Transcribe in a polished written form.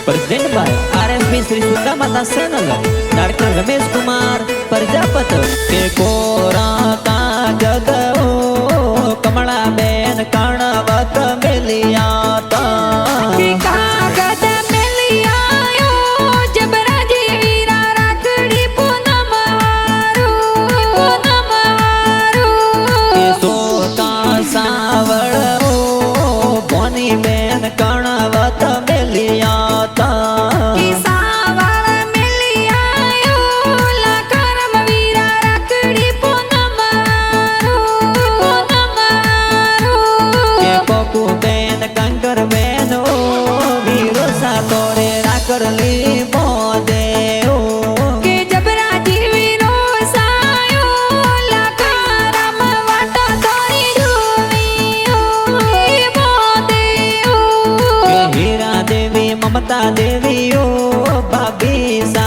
present by RSP Shri Sunda माता channel director Ramesh Kumar Prajapat के कोरा का जगो कमला बेन कणवत मिलियाता ममता देवी ओ भाभी सा